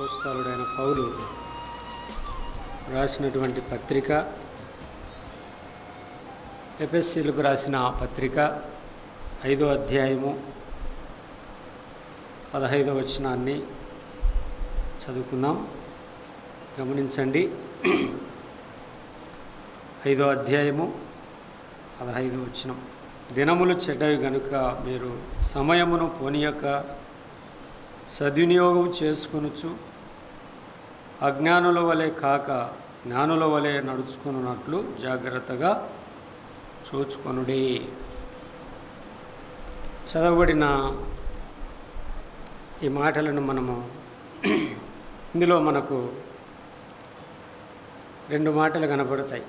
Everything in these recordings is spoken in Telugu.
అపోస్తలుడైన పౌలు రాసినటువంటి పత్రిక, ఎఫెసీయులకు రాసిన పత్రిక 5వ అధ్యాయము 15వ వచనాన్ని చదువుకుందాం. గమనించండి. 5వ అధ్యాయము 15వ వచనం. దినములు చెడ్డవి గనుక మీరు సమయమును పోనీయక సద్వినియోగం చేసుకొనుచు అజ్ఞానుల వలె కాక జ్ఞానుల వలె నడుచుకున్నట్లు జాగ్రత్తగా చూచుకొనుడి. చదవబడిన ఈ మాటలను మనము ఇందులో మనకు 2 మాటలు కనపడతాయి.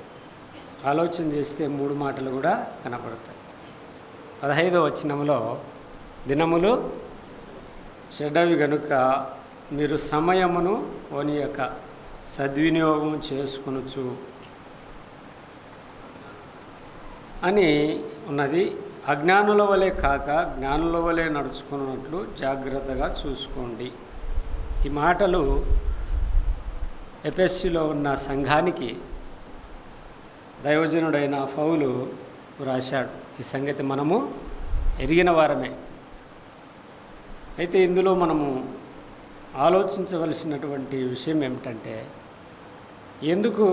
ఆలోచన చేస్తే 3 మాటలు కూడా కనపడతాయి. 15వ వచనంలో దినములు చెడ్డవి గనుక మీరు సమయమును పోనీయక సద్వినియోగం చేసుకొనుచు అని ఉన్నది. అజ్ఞానుల వలె కాక జ్ఞానుల వలె నడుచుకున్నట్లు జాగ్రత్తగా చూసుకోండి. ఈ మాటలు ఎఫెసీలో ఉన్న సంఘానికి దైవజనుడైన పౌలు రాశాడు. ఈ సంగతి మనము ఎరిగిన వారమే. అయితే ఇందులో మనము ఆలోచించవలసినటువంటి విషయం ఏమిటంటే, ఎందుకు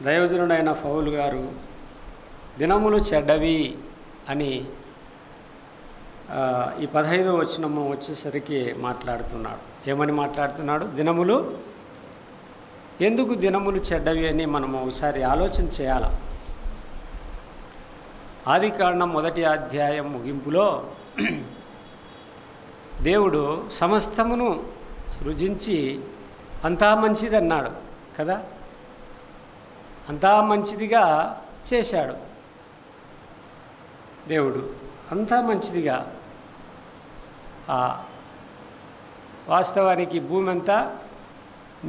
దైవజనుడైన పౌలు గారు దినములు చెడ్డవి అని ఈ 15వ వచనము వచ్చేసరికి మాట్లాడుతున్నాడు. ఏమని మాట్లాడుతున్నాడు? ఎందుకు దినములు చెడ్డవి అని మనము ఒకసారి ఆలోచన చేయాలి. ఆదికాండం 1వ అధ్యాయం ముగింపులో దేవుడు సమస్తమును సృజించి అంతా మంచిది అన్నాడు కదా. అంతా మంచిదిగా చేశాడు దేవుడు. అంతా మంచిదిగా. వాస్తవానికి భూమి అంతా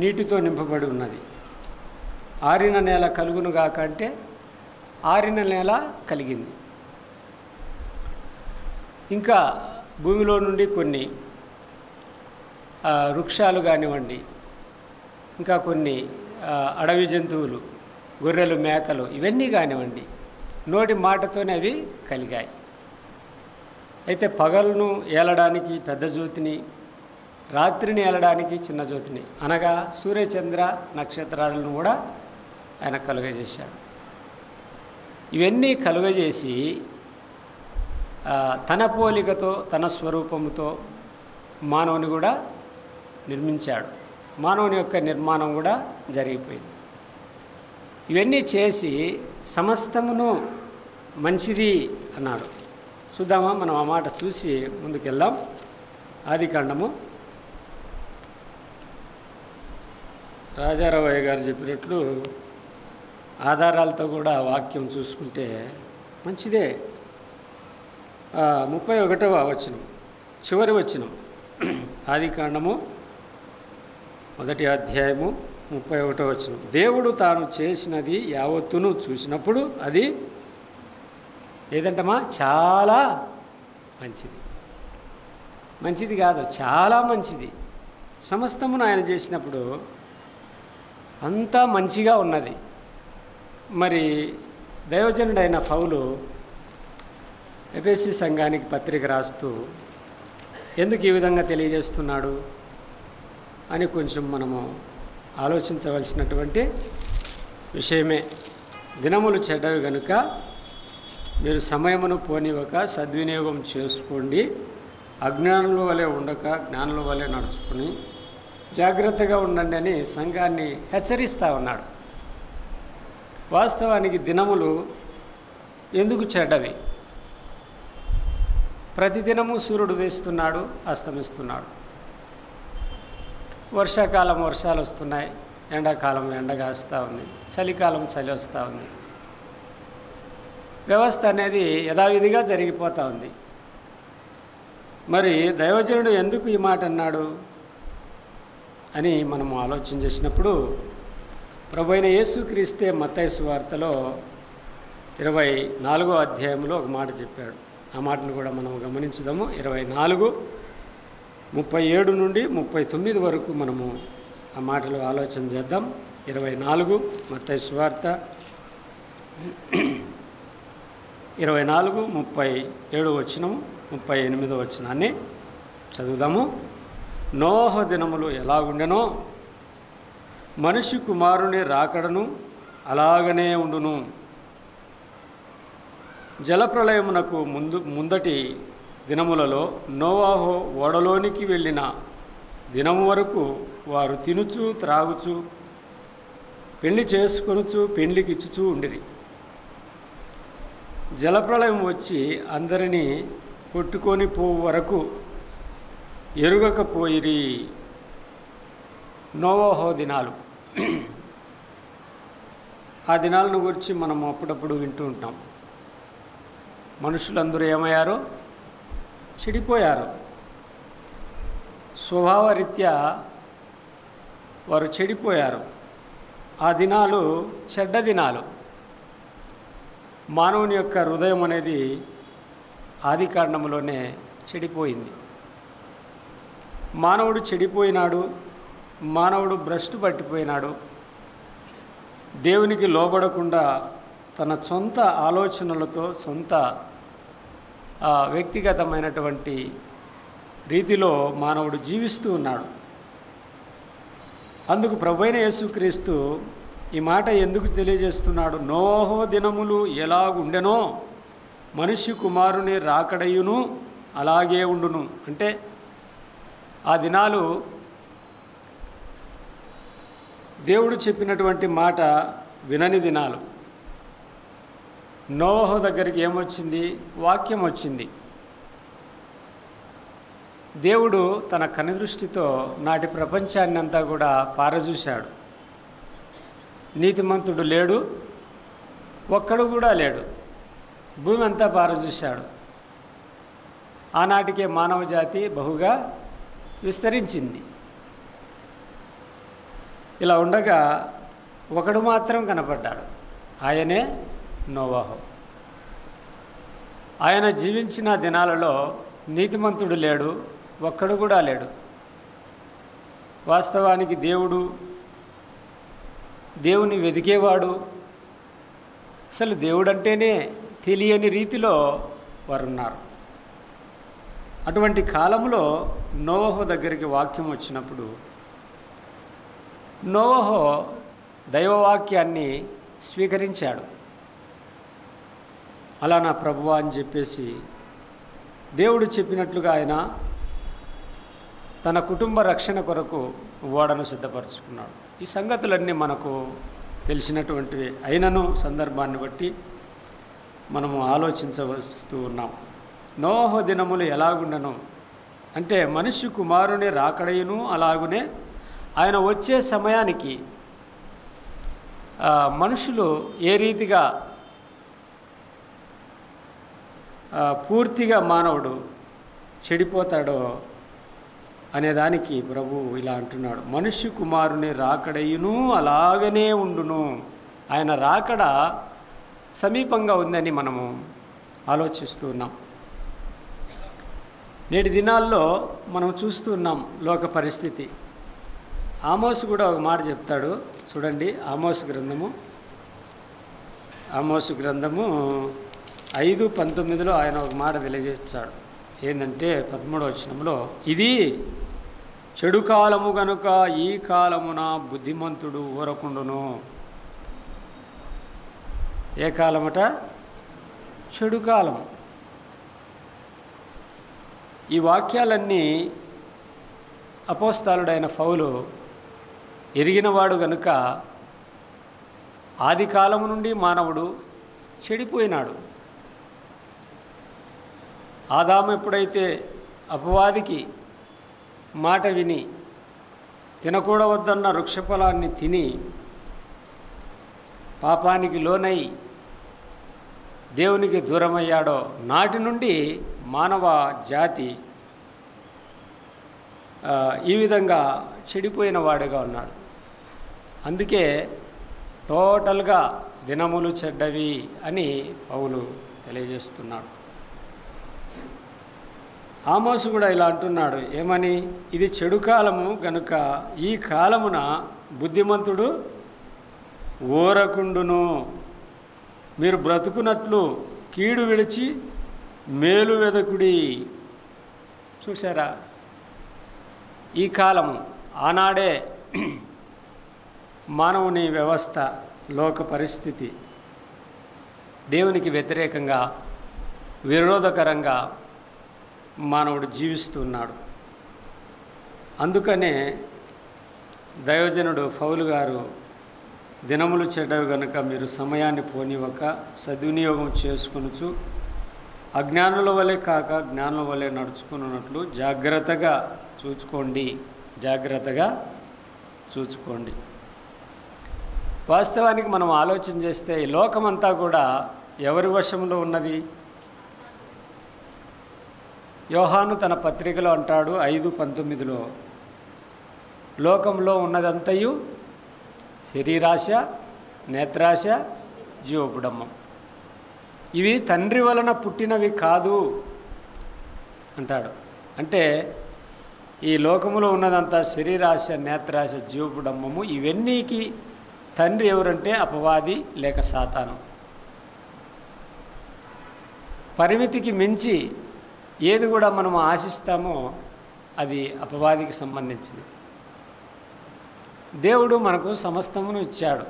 నీటితో నింపబడి ఉన్నది. ఆరిన నేల కలుగునుగా కంటే ఆరిన నేల కలిగింది. ఇంకా భూమిలో నుండి కొన్ని వృక్షాలు కానివ్వండి, ఇంకా కొన్ని అడవి జంతువులు, గొర్రెలు, మేకలు, ఇవన్నీ కానివ్వండి, నోటి మాటతోనే అవి కలిగాయి. అయితే పగలును ఏలడానికి పెద్ద జ్యోతిని, రాత్రిని ఏలడానికి చిన్న జ్యోతిని, అనగా సూర్యచంద్ర నక్షత్రాలను కూడా ఆయన కలుగజేశాడు. ఇవన్నీ కలుగజేసి తన పోలికతో తన స్వరూపముతో మానవుని కూడా నిర్మించాడు. మానవుని యొక్క నిర్మాణం కూడా జరిగిపోయింది. ఇవన్నీ చేసి సమస్తమును మంచిది అన్నాడు. చూద్దామా? మనం ఆ మాట చూసి ముందుకెళ్దాం. ఆదికాండము రాజారావయ్య గారు చెప్పినట్లు ఆధారాలతో కూడా వాక్యం చూసుకుంటే మంచిదే. 31వ వచనం, చివరి వచనం. ఆదికాండము 1వ అధ్యాయము 31వ వచనం. దేవుడు తాను చేసినది యావత్తును చూసినప్పుడు అది ఏదంటమా? చాలా మంచిది. మంచిది కాదు, చాలా మంచిది. సమస్తమును ఆయన చేసినప్పుడు అంతా మంచిగా ఉన్నది. మరి దైవజనుడైన పౌలు ఎఫెసీ సంఘానికి పత్రిక రాస్తూ ఎందుకు ఈ విధంగా తెలియజేస్తున్నాడు అని కొంచెం మనము ఆలోచించవలసినటువంటి విషయమే. దినములు చెడ్డవి కనుక మీరు సమయమును పోనివ్వక సద్వినియోగం చేసుకోండి. అజ్ఞానుల వలె ఉండక జ్ఞానుల వలె నడుచుకుని జాగ్రత్తగా ఉండండి అని సంఘాన్ని హెచ్చరిస్తూ ఉన్నాడు. వాస్తవానికి దినములు ఎందుకు చెడ్డవి? ప్రతిదినము సూర్యుడు ఉదయిస్తున్నాడు, అస్తమిస్తున్నాడు. వర్షాకాలం వర్షాలు వస్తున్నాయి, ఎండాకాలం ఎండగా వస్తూ ఉంది, చలికాలం చలి వస్తూ ఉంది. వ్యవస్థ అనేది యథావిధిగా జరిగిపోతూ ఉంది. మరి దైవజనుడు ఎందుకు ఈ మాట అన్నాడు అని మనము ఆలోచన చేసినప్పుడు, ప్రభువైన యేసుక్రీస్తే మత్తయి సువార్తలో 24వ అధ్యాయంలో ఒక మాట చెప్పాడు. ఆ మాటను కూడా మనం గమనించుదాము. 24 37 నుండి 39 వరకు మనము ఆ మాటలు ఆలోచన చేద్దాం. 24 మత్తయి సువార్త 24, 37 వచనం, 38 వచనాన్ని చదువుదాము. నోహ దినములు ఎలాగుండెనో మనిషి కుమారుని రాకడను అలాగనే ఉండును. జలప్రళయమునకు ముందటి దినములలో నోవాహు ఓడలోనికి వెళ్ళిన దినము వరకు వారు తినుచు త్రాగుచు పెళ్లి చేసుకొనుచు పెళ్లికిచ్చుచూ ఉండిరి. జలప్రళయం వచ్చి అందరినీ కొట్టుకొని పోవు వరకు ఎరుగకపోయిరి. నోవాహు దినాలు. ఆ దినాలను గురించి మనం అప్పుడప్పుడు వింటూ ఉంటాం. మనుషులందరూ ఏమయ్యారో చెడిపోయారు. స్వభావరీత్యా వారు చెడిపోయారు. ఆ దినాలు చెడ్డ దినాలు. మానవుని యొక్క హృదయం అనేది ఆది కాండంలోనే చెడిపోయింది. మానవుడు చెడిపోయినాడు. మానవుడు భ్రష్టు పట్టిపోయినాడు. దేవునికి లోబడకుండా తన సొంత ఆలోచనలతో సొంత వ్యక్తిగతమైనటువంటి రీతిలో మానవుడు జీవిస్తూ ఉన్నాడు. అందుకు ప్రభువైన యేసుక్రీస్తు ఈ మాట ఎందుకు తెలియజేస్తున్నాడు? నోహు దినములు ఎలాగుండెనో మనిషి కుమారుని రాకడయును అలాగే ఉండును. అంటే ఆ దినాలు దేవుడు చెప్పినటువంటి మాట వినని దినాలు. నోహు దగ్గరికి ఏమొచ్చింది? వాక్యం వచ్చింది. దేవుడు తన కనుదృష్టితో నాటి ప్రపంచాన్ని అంతా కూడా పారజూశాడు. నీతిమంతుడు లేడు, ఒక్కడు కూడా లేడు. భూమి అంతా పారజూశాడు. ఆనాటికే మానవ జాతి బహుగా విస్తరించింది. ఇలా ఉండగా ఒకడు మాత్రం కనపడ్డాడు. ఆయనే నోవాహు. ఆయన జీవించిన దినాలలో నీతిమంతుడు లేడు, ఒక్కడు కూడా లేడు. వాస్తవానికి దేవుని వెతికేవాడు, అసలు దేవుడంటేనే తెలియని రీతిలో వారున్నారు. అటువంటి కాలంలో నోవాహు దగ్గరికి వాక్యం వచ్చినప్పుడు నోవాహు దైవవాక్యాన్ని స్వీకరించాడు. అలా నా ప్రభువా అని చెప్పేసి దేవుడు చెప్పినట్లుగా ఆయన తన కుటుంబ రక్షణ కొరకు ఓడను సిద్ధపరచుకున్నాడు. ఈ సంగతులన్నీ మనకు తెలిసినటువంటివి అయినను సందర్భాన్ని బట్టి మనము ఆలోచించవస్తూ ఉన్నాం. నోహు దినములు ఎలాగుండెనో అంటే మనిషి కుమారుని రాకడయును అలాగునే ఆయన వచ్చే సమయానికి మనుషులు ఏ రీతిగా పూర్తిగా మానవుడు చెడిపోతాడో అనేదానికి ప్రభువు ఇలా అంటున్నాడు. మనిషి కుమారుని రాకడయును అలాగనే ఉండును. ఆయన రాకడ సమీపంగా ఉందని మనము ఆలోచిస్తూ ఉన్నాం. నేటి దినాల్లో మనం చూస్తూ ఉన్నాం లోక పరిస్థితి. ఆమోసు కూడా ఒక మాట చెప్తాడు చూడండి. ఆమోసు గ్రంథము 5:19 ఆయన ఒక మాట తెలియజేస్తాడు. ఏంటంటే 13వ వచనంలో, ఇది చెడు కాలము గనుక ఈ కాలమున బుద్ధిమంతుడు ఊరకుండును. ఏ కాలమట? చెడు కాలం. ఈ వాక్యాలన్నీ అపోస్తలుడైన పౌలు ఎరిగినవాడు గనుక ఆది కాలము నుండి మానవుడు చెడిపోయినాడు. ఆదాము ఎప్పుడైతే అపవాదికి మాట విని తినకూడవద్దన్న వృక్షఫలాన్ని తిని పాపానికి లోనై దేవునికి దూరమయ్యాడో నాటి నుండి మానవ జాతి ఈ విధంగా చెడిపోయిన వాడుగా ఉన్నాడు. అందుకే టోటల్గా దినములు చెడ్డవి అని పౌలు తెలియజేస్తున్నాడు. ఆమోసు కూడా ఇలా అంటున్నాడు, ఏమని? ఇది చెడు కాలము గనుక ఈ కాలమున బుద్ధిమంతుడు ఊరకుండును. మీరు బ్రతుకున్నట్లు కీడు విడిచి మేలు వెదకుడి. చూసారా? ఈ కాలము ఆనాడే మానవుని వ్యవస్థ, లోక పరిస్థితి దేవునికి వ్యతిరేకంగా, విరోధకరంగా మానవుడు జీవిస్తున్నాడు. అందుకనే దైవజనుడు పౌలు గారు, దినములు చెడ్డవి గనుక మీరు సమయాన్ని పోనివ్వక సద్వినియోగం చేసుకొనుచు అజ్ఞానుల వలె కాక జ్ఞానుల వలె నడుచుకున్నట్లు జాగ్రత్తగా చూచుకోండి. వాస్తవానికి మనం ఆలోచన చేస్తే ఈ లోకమంతా కూడా ఎవరి వశంలో ఉన్నది? యోహాను తన పత్రికలో అంటాడు 5:19, లోకంలో ఉన్నదంతయు శరీరాశ, నేత్రాశ, జీవపుడమ్మం. ఇవి తండ్రి వలన పుట్టినవి కాదు అంటాడు. అంటే ఈ లోకములో ఉన్నదంతా శరీరాశ, నేత్రాశ, జీవపుడమ్మము. ఇవన్నీకి తండ్రి ఎవరంటే అపవాది లేక సాతాను. పరిమితికి మించి ఏది కూడా మనం ఆశిస్తామో అది అపవాదికి సంబంధించింది. దేవుడు మనకు సమస్తమును ఇచ్చాడు.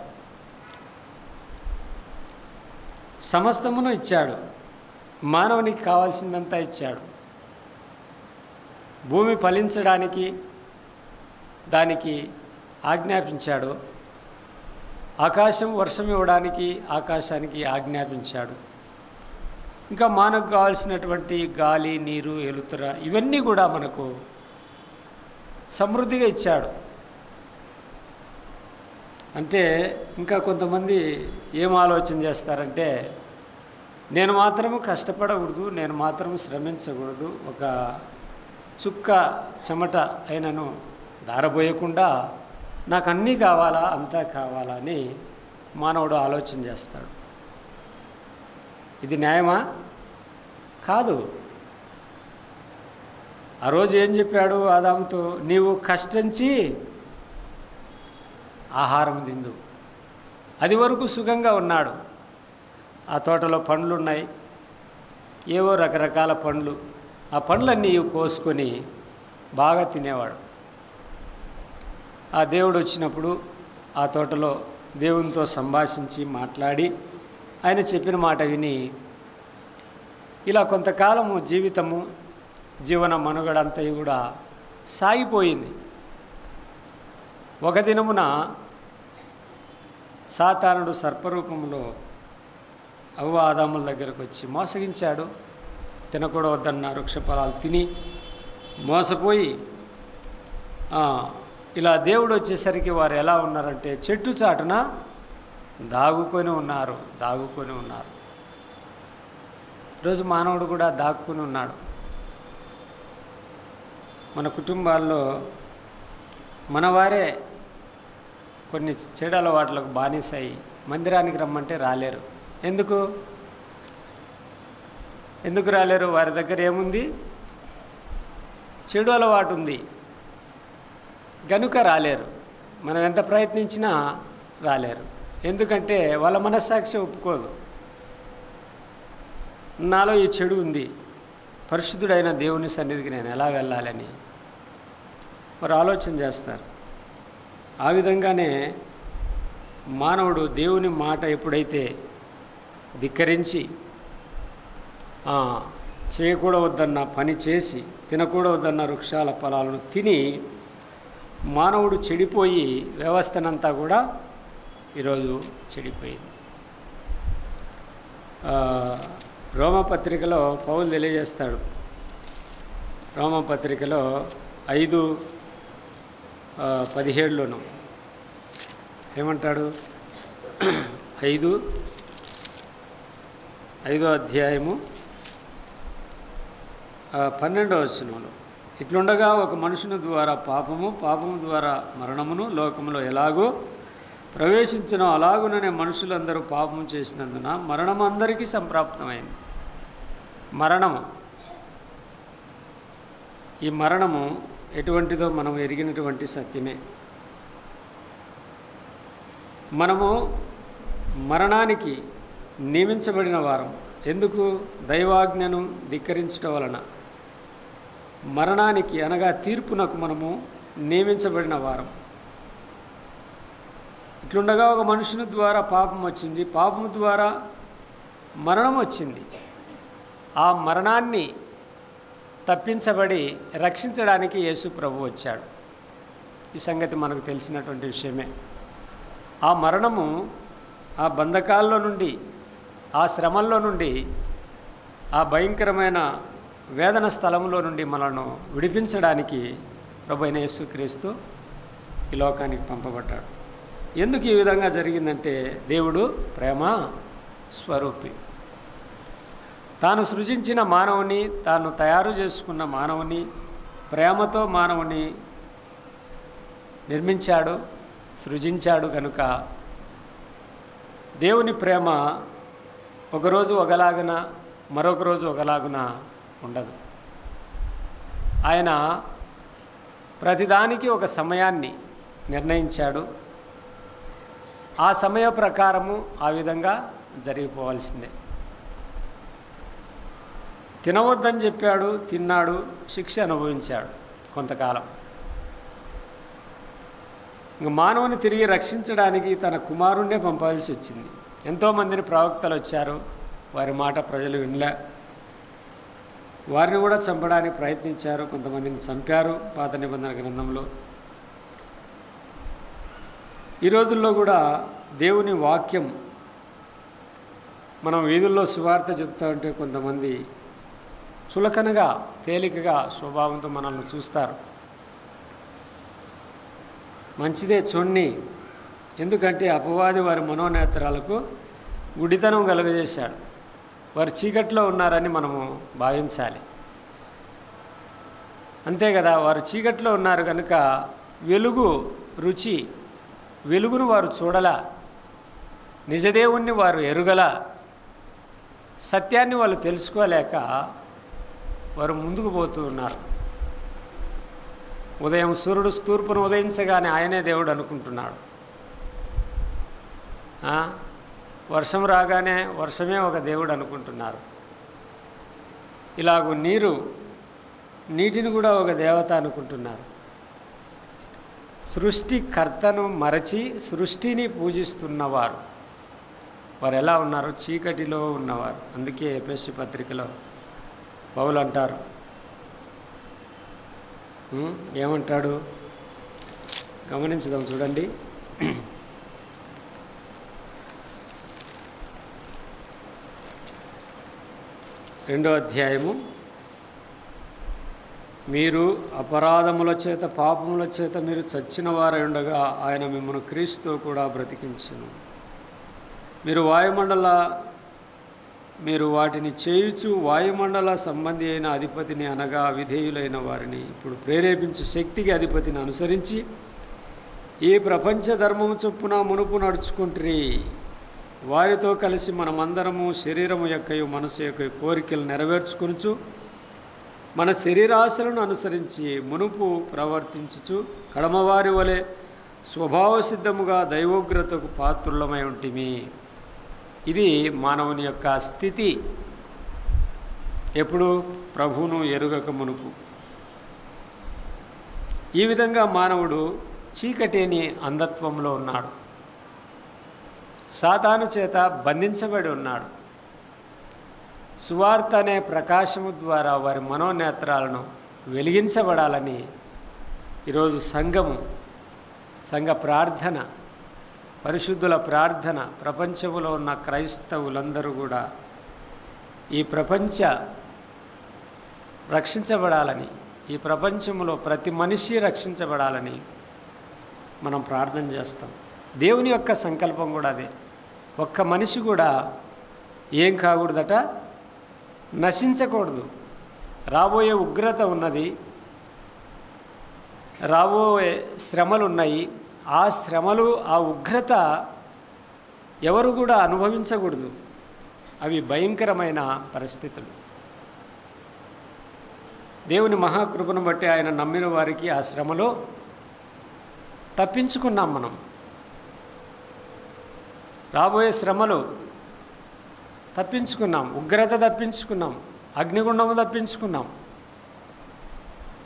మానవునికి కావాల్సిందంతా ఇచ్చాడు. భూమి ఫలించడానికి దానికి ఆజ్ఞాపించాడు. ఆకాశం వర్షం ఇవ్వడానికి ఆకాశానికి ఆజ్ఞాపించాడు. ఇంకా మనకు కావాల్సినటువంటి గాలి, నీరు, ఎలుతుర ఇవన్నీ కూడా మనకు సమృద్ధిగా ఇచ్చాడు. అంటే ఇంకా కొంతమంది ఏం ఆలోచన చేస్తారంటే, నేను మాత్రము కష్టపడకూడదు, నేను మాత్రం శ్రమించకూడదు, ఒక చుక్క చెమట అయినను దారబోయకుండా నాకు అన్నీ కావాలా, అంతా కావాలా అని మానవుడు ఆలోచన చేస్తాడు. ఇది న్యాయమా? కాదు. ఆ రోజు ఏం చెప్పాడు ఆదాముతో? నీవు కష్టించి ఆహారం తిందు. అది వరకు సుఖంగా ఉన్నాడు. ఆ తోటలో పండ్లు ఉన్నాయి, ఏవో రకరకాల పండ్లు. ఆ పండ్లన్నీ కోసుకొని బాగా తినేవాడు. ఆ దేవుడు వచ్చినప్పుడు ఆ తోటలో దేవునితో సంభాషించి మాట్లాడి ఆయన చెప్పిన మాట విని ఇలా కొంతకాలము జీవన మనుగడంతా కూడా సాగిపోయింది. ఒక దినమున సాతానుడు సర్పరూపంలో అవ్వ ఆదాముల దగ్గరకు వచ్చి మోసగించాడు. తినకూడవద్దన్న వృక్షఫలాలు తిని మోసపోయి ఇలా దేవుడు వచ్చేసరికి వారు ఎలా ఉన్నారంటే చెట్టు చాటున దాగుకొని ఉన్నారు. ఈరోజు మానవుడు కూడా దాక్కుని ఉన్నాడు. మన కుటుంబాల్లో మనవారే కొన్ని చెడు అలవాట్లకు బానిసయి మందిరానికి రమ్మంటే రాలేరు. ఎందుకు రాలేరు? వారి దగ్గర ఏముంది? చెడు అలవాటు ఉంది గనుక రాలేరు. మనం ఎంత ప్రయత్నించినా రాలేరు. ఎందుకంటే వాళ్ళ మనస్సాక్షి ఒప్పుకోదు. నాలో ఈ చెడు ఉంది, పరిశుద్ధుడైన దేవుని సన్నిధికి నేను ఎలా వెళ్ళాలని వారు ఆలోచన చేస్తారు. ఆ విధంగానే మానవుడు దేవుని మాట ఎప్పుడైతే ధిక్కరించి చేయకూడవద్దన్న పని చేసి తినకూడవద్దన్న వృక్షాల ఫలాలను తిని మానవుడు చెడిపోయి వ్యవస్థనంతా కూడా ఈరోజు చెడిపోయింది. రోమపత్రికలో పౌలు తెలియజేస్తాడు. రోమపత్రికలో 5:17లోను ఏమంటాడు? 5వ అధ్యాయము 12వ వచనంలో, ఇట్లుండగా ఒక మనుషుని ద్వారా పాపము ద్వారా మరణమును లోకములో ఎలాగో ప్రవేశించినో అలాగుననే మనుషులందరూ పాపము చేసినందున మరణము అందరికీ సంప్రాప్తమైంది. మరణము ఈ మరణము ఎటువంటిదో మనం ఎరిగినటువంటి సత్యమే. మనము మరణానికి నియమించబడిన వారం. ఎందుకు? దైవాజ్ఞను ధిక్కరించడం వలన మరణానికి అనగా తీర్పునకు మనము నియమించబడిన వారం. ఇట్లుండగా ఒక మనుషుని ద్వారా పాపం వచ్చింది, పాపము ద్వారా మరణం వచ్చింది. ఆ మరణాన్ని తప్పించబడి రక్షించడానికి యేసు ప్రభు వచ్చాడు. ఈ సంగతి మనకు తెలిసినటువంటి విషయమే. ఆ మరణము, ఆ బంధకాల్లో నుండి, ఆ శ్రమల్లో నుండి, ఆ భయంకరమైన వేదన స్థలంలో నుండి మనల్ని విడిపించడానికి ప్రభు అయిన యేసుక్రీస్తు ఈ లోకానికి పంపబడ్డాడు. ఎందుకు ఈ విధంగా జరిగిందంటే, దేవుడు ప్రేమ స్వరూపి. తాను సృజించిన మానవుని, తాను తయారు చేసుకున్న మానవుని, ప్రేమతో మానవుని నిర్మించాడు, సృజించాడు. కనుక దేవుని ప్రేమ ఒకరోజు ఒకలాగున, మరొక రోజు ఒకలాగున ఉండదు. ఆయన ప్రతిదానికి ఒక సమయాన్ని నిర్ణయించాడు. ఆ సమయ ప్రకారము ఆ విధంగా జరిగిపోవాల్సిందే. తినవద్దని చెప్పాడు, తిన్నాడు, శిక్ష అనుభవించాడు కొంతకాలం. ఇంక మానవుని తిరిగి రక్షించడానికి తన కుమారుణ్ణే పంపాల్సి వచ్చింది. ఎంతోమందిని ప్రవక్తలు వచ్చారు, వారి మాట ప్రజలు వినలే. వారిని కూడా చంపడానికి ప్రయత్నించారు, కొంతమందిని చంపారు పాత నిబంధన గ్రంథంలో. ఈ రోజుల్లో కూడా దేవుని వాక్యం మనం వీధుల్లో సువార్త చెప్తా ఉంటే కొంతమంది చులకనగా, తేలికగా స్వభావంతో మనల్ని చూస్తారు. మంచిదే చూడండి, ఎందుకంటే అపవాది వారి మనోనేత్రాలకు గుడితనం కలుగజేశాడు. వారు చీకట్లో ఉన్నారని మనము భావించాలి. అంతే కదా, వారు చీకట్లో ఉన్నారు కనుక వెలుగు రుచి, వెలుగును వారు చూడలా, నిజదేవుణ్ణి వారు ఎరుగలా, సత్యాన్ని వాళ్ళు తెలుసుకోలేక వారు ముందుకు పోతూ ఉన్నారు. ఉదయం సూర్యుడు తూర్పును ఉదయించగానే ఆయనే దేవుడు అనుకుంటున్నాడు. వర్షం రాగానే వర్షమే ఒక దేవుడు అనుకుంటున్నారు. ఇలాగూ నీటిని కూడా ఒక దేవత అనుకుంటున్నారు. సృష్టికర్తను మరచి సృష్టిని పూజిస్తున్నవారు వారు ఎలా ఉన్నారు? చీకటిలో ఉన్నవారు. అందుకే ఎఫెసీ పత్రికలో పౌలు అంటారు, ఏమంటాడు గమనించుదాం చూడండి. 2వ అధ్యాయము, మీరు అపరాధముల చేత పాపముల చేత మీరు చచ్చిన వారై ఉండగా ఆయన మిమ్మల్ని క్రీస్తుతో కూడా బ్రతికించును. మీరు వాటిని చేయుచు వాయుమండల సంబంధి అయిన అధిపతిని అనగా విధేయులైన వారిని ఇప్పుడు ప్రేరేపించు శక్తికి అధిపతిని అనుసరించి ఈ ప్రపంచ ధర్మము చొప్పున మునుపు నడుచుకుంటురి. వారితో కలిసి మనమందరము శరీరము యొక్కయు మనసు యొక్క కోరికలు నెరవేర్చుకొనుచు మన శరీరాశలను అనుసరించి మునుపు ప్రవర్తించుచు కడమవారి వలె స్వభావసిద్ధముగా దైవోగ్రతకు పాత్రులమై ఉంటిమి. ఇది మానవుని యొక్క స్థితి. ఎప్పుడు? ప్రభువును ఎరుగక మునుపు. ఈ విధంగా మానవుడు చీకటిని అంధత్వంలో ఉన్నాడు, సాతాను చేత బంధించబడి ఉన్నాడు. సువార్త అనే ప్రకాశము ద్వారా వారి మనోనేత్రాలను వెలిగించబడాలని ఈరోజు సంఘ ప్రార్థన, పరిశుద్ధుల ప్రార్థన, ప్రపంచంలో ఉన్న క్రైస్తవులందరూ కూడా ఈ రక్షించబడాలని, ఈ ప్రపంచంలో ప్రతి మనిషి రక్షించబడాలని మనం ప్రార్థన చేస్తాం. దేవుని యొక్క సంకల్పం కూడా అదే. ఒక్క మనిషి కూడా ఏం కాకూడదట, నశించకూడదు. రాబోయే ఉగ్రత ఉన్నది, రాబోయే శ్రమలు ఉన్నాయి. ఆ శ్రమలు, ఆ ఉగ్రత ఎవరు కూడా అనుభవించకూడదు. అవి భయంకరమైన పరిస్థితులు. దేవుని మహాకృపను బట్టి ఆయన నమ్మిన వారికి ఆ శ్రమలో తప్పించుకున్నాం. మనం రాబోయే శ్రమలు తప్పించుకున్నాం, ఉగ్రత తప్పించుకున్నాం, అగ్నిగుండము తప్పించుకున్నాం.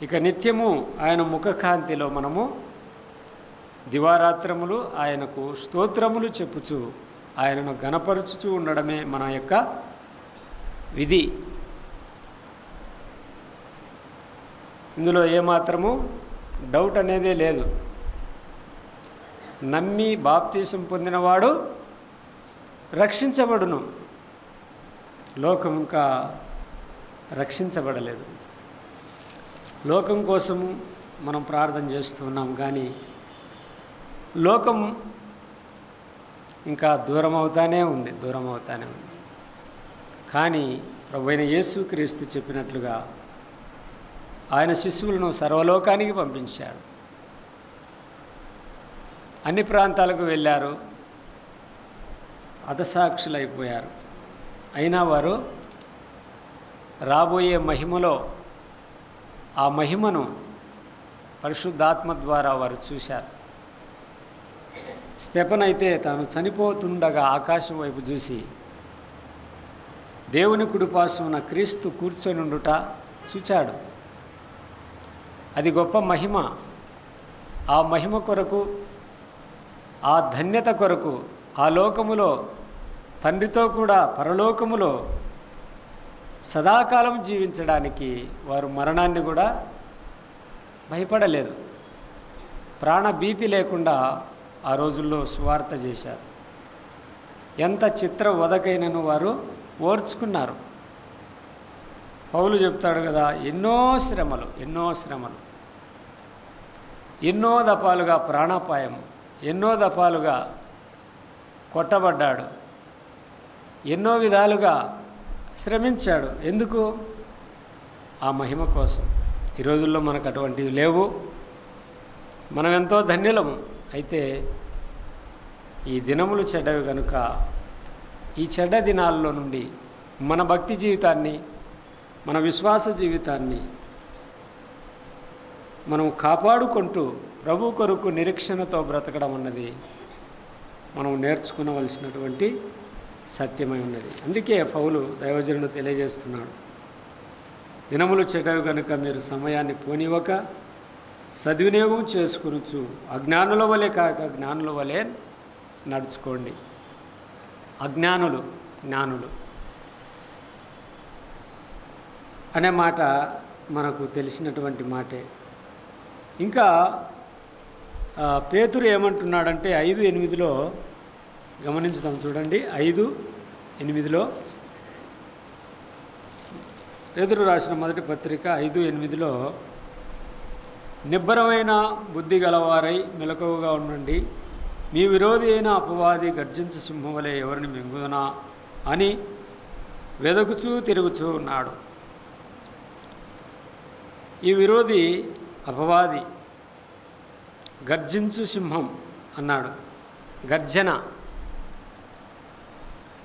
ఇక నిత్యము ఆయన ముఖకాంతిలో మనము దివారాత్రములు ఆయనకు స్తోత్రములు చెప్పుచు ఆయనను గణపరుచుచూ ఉండడమే మన యొక్క విధి. ఇందులో ఏమాత్రము డౌట్ అనేదే లేదు. నమ్మి బాప్తీసం పొందినవాడు రక్షించబడును. లోకం ఇంకా రక్షించబడలేదు. లోకం కోసము మనం ప్రార్థన చేస్తున్నాం, కానీ లోకం ఇంకా దూరం అవుతానే ఉంది. కానీ ప్రభువైన యేసుక్రీస్తు చెప్పినట్లుగా ఆయన శిశువులను సర్వలోకానికి పంపించాడు. అన్ని ప్రాంతాలకు వెళ్ళారు, హతసాక్షులైపోయారు. అయినా వారు రాబోయే మహిమలో ఆ మహిమను పరిశుద్ధాత్మ ద్వారా వారు చూశారు. స్టెఫెన్ అయితే తాను చనిపోతుండగా ఆకాశం వైపు చూసి దేవుని కుడిపార్శ్వన క్రీస్తు కూర్చొనుండుట చూచాడు. అది గొప్ప మహిమ. ఆ మహిమ కొరకు, ఆ ధన్యత కొరకు ఆ లోకములో తండ్రితో కూడా పరలోకములో సదాకాలం జీవించడానికి వారు మరణాన్ని కూడా భయపడలేదు. ప్రాణభీతి లేకుండా ఆ రోజుల్లో సువార్త చేశారు. ఎంత చిత్ర వదకైనను వారు ఓర్చుకున్నారు. పౌలు చెప్తాడు కదా, ఎన్నో శ్రమలు, ఎన్నో దఫాలుగా ప్రాణాపాయం, ఎన్నో దఫాలుగా కొట్టబడ్డాడు, ఎన్నో విధాలుగా శ్రమించాడు. ఎందుకు? ఆ మహిమ కోసం. ఈ రోజుల్లో మనకు అటువంటివి లేవు. మనం ఎంతో ధన్యులము. అయితే ఈ దినములు చెడ్డవి కనుక ఈ చెడ్డ దినాల్లో నుండి మన భక్తి జీవితాన్ని, మన విశ్వాస జీవితాన్ని మనం కాపాడుకుంటూ ప్రభు కొరకు నిరీక్షణతో బ్రతకడం అన్నది మనం నేర్చుకునవలసినటువంటి సత్యమై ఉన్నది. అందుకే పౌలు దైవజనుడు తెలియజేస్తున్నాడు, దినములు చెడ్డవి కనుక మీరు సమయాన్ని పోనివ్వక సద్వినియోగం చేసుకునొచ్చు, అజ్ఞానుల వలె కాక జ్ఞానుల వలె నడుచుకోండి. అజ్ఞానులు జ్ఞానులు అనే మాట మనకు తెలిసినటువంటి మాటే. ఇంకా పేతురు ఏమంటున్నాడంటే 5:8 గమనించుదాం. చూడండి, 5:8 పేతురు రాసిన మొదటి పత్రిక 5:8 నిబ్బరమైన బుద్ధి గలవారై మెలకువగా ఉండండి, మీ విరోధి అయిన అపవాది గర్జించు సింహం వలె ఎవరిని మింగుదనా అని వెదకుచూ తిరుగుచూ ఉన్నాడు. ఈ విరోధి అపవాది గర్జించు సింహం అన్నాడు. గర్జన,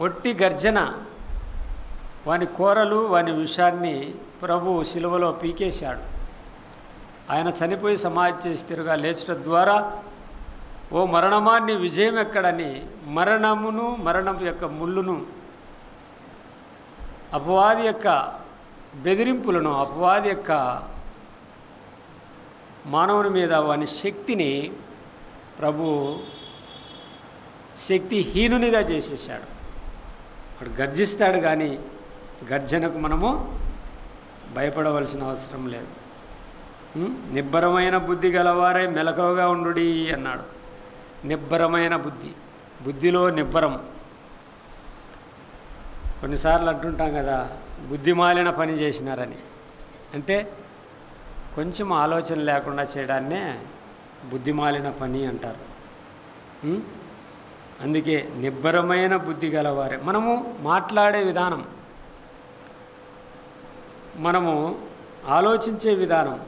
ఒట్టి గర్జన. వాని కోరలు, వాని విషాన్ని ప్రభు శిలువలో పీకేశాడు. ఆయన చనిపోయి సమాధి చేసి తిరుగా లేచడం ద్వారా, ఓ మరణమా నీ విజయం ఎక్కడని మరణమును, మరణం యొక్క ముళ్ళును, అపవాది యొక్క బెదిరింపులను, అపవాది యొక్క మానవుని మీద వాని శక్తిని ప్రభు శక్తిహీనునిగా చేసేసాడు. వాడు గర్జిస్తాడు, కానీ గర్జనకు మనము భయపడవలసిన అవసరం లేదు. నిబ్బరమైన బుద్ధి గలవారై మెలకువగా ఉండుడి అన్నాడు. నిబ్బరమైన బుద్ధిలో నిబ్బరం. కొన్నిసార్లు అంటుంటాం కదా, బుద్ధి మాలిన పని చేసినారని. అంటే కొంచెం ఆలోచన లేకుండా చేయడాన్నే బుద్ధిమాలిన పని అంటారు. అందుకే నిబ్బరమైన బుద్ధి గలవారే. మనము మాట్లాడే విధానం, మనము ఆలోచించే విధానం,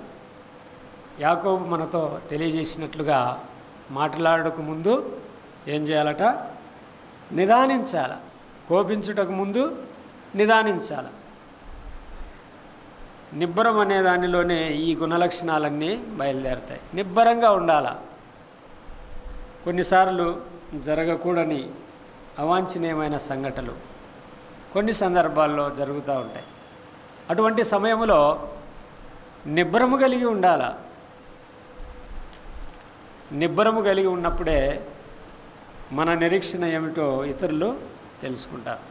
యాకోబు మనతో తెలియజేసినట్లుగా మాట్లాడక ముందు ఏం చేయాలట? నిదానించాల. కోపించుటకు ముందు నిదానించాల. నిబ్బరం అనే దానిలోనే ఈ గుణలక్షణాలన్నీ బయలుదేరుతాయి. నిబ్బరంగా ఉండాల. కొన్నిసార్లు జరగకూడని అవాంఛనీయమైన సంఘటనలు కొన్ని సందర్భాల్లో జరుగుతూ ఉంటాయి. అటువంటి సమయంలో నిబ్బరము కలిగి ఉండాల. నిబ్బరము కలిగి ఉన్నప్పుడే మన నిరీక్షణ ఏమిటో ఇతరులు తెలుసుకుంటారు.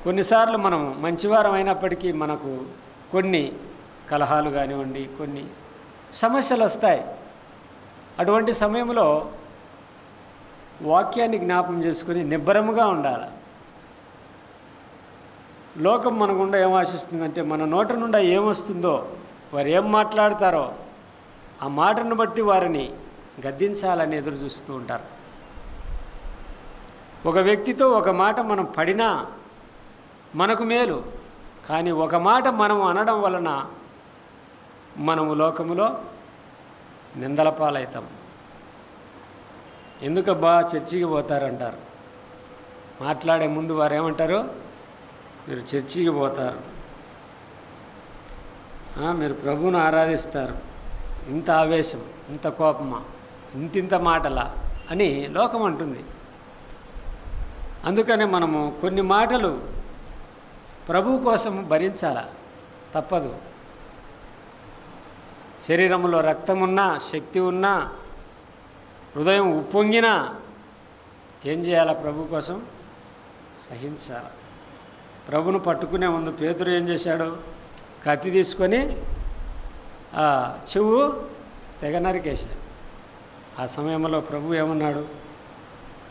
కొన్నిసార్లు మనం మంచివారం అయినప్పటికీ మనకు కొన్ని కలహాలు కానివ్వండి, కొన్ని సమస్యలు వస్తాయి. అటువంటి సమయంలో వాక్యాన్ని జ్ఞాపకం చేసుకొని నిబ్బరముగా ఉండాలి. లోకం మన గుండా ఏం ఆశిస్తుందంటే మన నోట నుండా ఏమొస్తుందో, వారు ఏం మాట్లాడతారో ఆ మాటను బట్టి వారిని గద్దించాలని ఎదురు చూస్తూ ఉంటారు. ఒక వ్యక్తితో ఒక మాట మనం పడినా మనకు మేలు, కానీ ఒక మాట మనం అనడం వలన మనము లోకములో నిందల పాలవుతాం. ఎందుకబ్బా చర్చికి పోతారంటారు. మాట్లాడే ముందు వారు ఏమంటారు? మీరు చర్చికి పోతారు, మీరు ప్రభువును ఆరాధిస్తారు, ఇంత ఆవేశం, ఇంత కోపమా, ఇంతింత మాటలా అని లోకం అంటుంది. అందుకనే మనము కొన్ని మాటలు ప్రభువు కోసం భరించాల, తప్పదు. శరీరంలో రక్తం ఉన్నా, శక్తి ఉన్నా, హృదయం ఉప్పొంగినా ఏం చేయాలా? ప్రభు కోసం సహించాలి. ప్రభును పట్టుకునే ముందు పేతురు ఏం చేశాడు? కత్తి తీసుకొని చెవు తెగ నరికేశాడు. ఆ సమయంలో ప్రభు ఏమన్నాడు?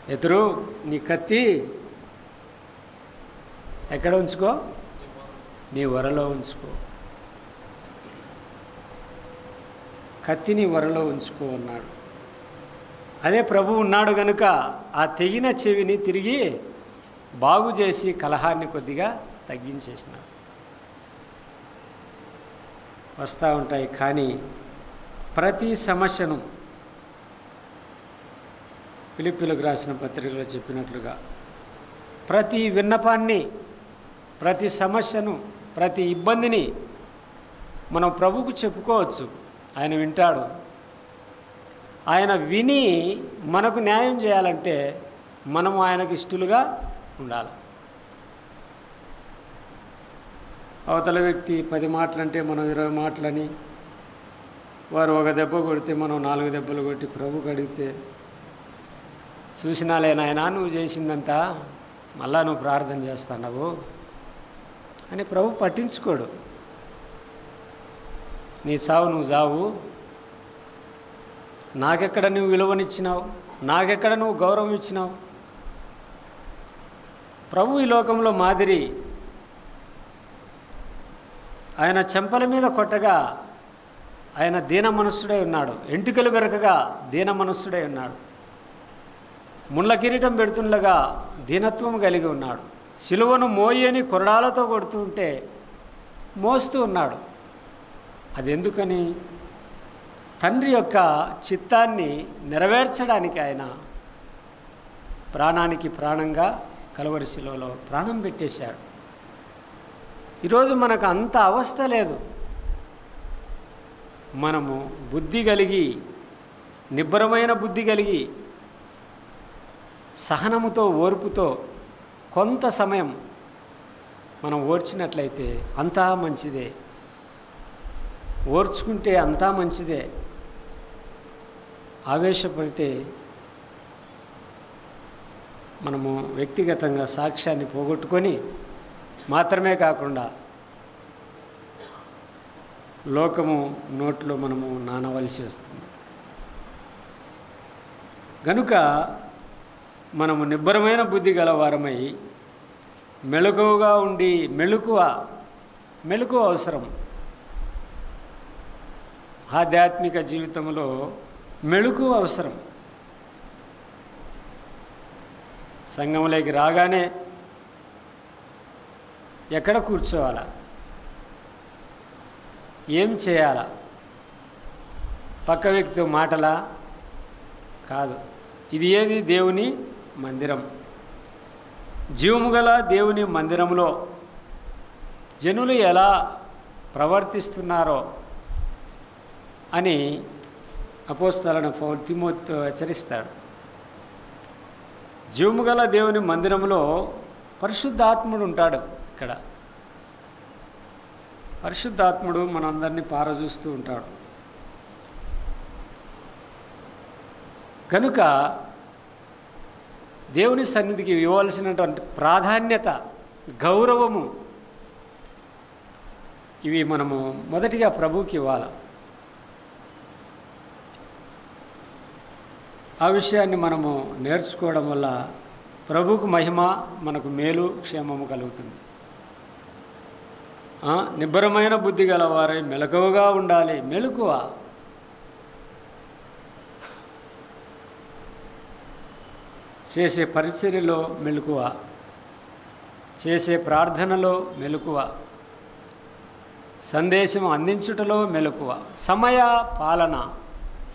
పేతురు, నీ కత్తి ఎక్కడ ఉంచుకో? నీ వరలో ఉంచుకో. కత్తిని వరలో ఉంచుకో అన్నాడు. అదే ప్రభు ఉన్నాడు కనుక ఆ తెగిన చెవిని తిరిగి బాగు చేసి కలహాన్ని కొద్దిగా తగ్గించేసినాడు. వస్తూ ఉంటాయి, కానీ ప్రతి సమస్యను ఫిలిప్పీలకు రాసిన పత్రికలో చెప్పినట్లుగా ప్రతి విన్నపాన్ని, ప్రతి సమస్యను, ప్రతి ఇబ్బందిని మనం ప్రభువుకు చెప్పుకోవచ్చు. ఆయన వింటాడు. ఆయన విని మనకు న్యాయం చేయాలంటే మనము ఆయనకు ఇష్టలుగా ఉండాలి. అవతల వ్యక్తి 10 మాటలంటే మనం 20 మాటలని, వారు ఒక దెబ్బ కొడితే మనం 4 దెబ్బలు కొట్టి ప్రభుకు అడిగితే, చూసినాలే నాయనా నువ్వు చేసిందంతా, మళ్ళా నువ్వు ప్రార్థన చేస్తున్నావు అని ప్రభు పట్టించుకోడు. నీ చావు నువ్వు చావు, నాకెక్కడ నువ్వు విలువనిచ్చినావు, నాకెక్కడ నువ్వు గౌరవం ఇచ్చినావు. ప్రభు ఈ లోకంలో మాదిరి. ఆయన చెంపల మీద కొట్టగా ఆయన దీన మనస్సుడై ఉన్నాడు. ఎంటుకలు బెరకగా దీన మనస్సుడై ఉన్నాడు. ముళ్ళ కిరీటం పెడుతుండగా దీనత్వం కలిగి ఉన్నాడు. సిలువను మోయని కొరడాలతో కొడుతుంటే మోస్తూ ఉన్నాడు. అది ఎందుకని? తండ్రి యొక్క చిత్తాన్ని నెరవేర్చడానికి ఆయన ప్రాణానికి ప్రాణంగా కలువరి శిలువలో ప్రాణం పెట్టేశాడు. ఈరోజు మనకు అంత అవస్థ లేదు. మనము బుద్ధి కలిగి, నిబ్బరమైన బుద్ధి కలిగి, సహనముతో, ఓర్పుతో కొంత సమయం మనం ఓర్చినట్లయితే అంతా మంచిదే. ఓర్చుకుంటే అంతా మంచిదే. ఆవేశపడితే మనము వ్యక్తిగతంగా సాక్ష్యాన్ని పోగొట్టుకొని మాత్రమే కాకుండా లోకము నోట్లో మనము నానవలసి వస్తుంది. గనుక మనము నిబ్బరమైన బుద్ధి గలవారమై మెలకువగా ఉండి, మెలకువ అవసరం. ఆధ్యాత్మిక జీవితంలో మెలకువ అవసరం. సంఘంలోకి రాగానే ఎక్కడ కూర్చోవాలా, ఏం చేయాలా, పక్క వ్యక్తితో మాటలా కాదు. ఇది ఏది? దేవుని మందిరం. జీవము గల దేవుని మందిరంలో జనులు ఎలా ప్రవర్తిస్తున్నారో అని అపోస్తలుడైన పౌలు తిమోతితో హెచ్చరిస్తాడు. జీవముగల దేవుని మందిరంలో పరిశుద్ధాత్ముడు ఉంటాడు. ఇక్కడ పరిశుద్ధాత్ముడు మనందరినీ పారజూస్తూ ఉంటాడు. కనుక దేవుని సన్నిధికి ఇవ్వవలసినటువంటి ప్రాధాన్యత, గౌరవము ఇవి మనము మొదటిగా ప్రభువుకి ఇవ్వాలి. ఆ విషయాన్ని మనము నేర్చుకోవడం వల్ల ప్రభువుకు మహిమ, మనకు మేలు, క్షేమము కలుగుతుంది. నిబ్బరమైన బుద్ధి గలవారై మెలకువగా ఉండాలి. మెలకువ చేసే పరిచర్యలో మెలకువ, చేసే ప్రార్థనలో మెలకువ, సందేశం అందించుటలో మెలకువ, సమయ పాలన,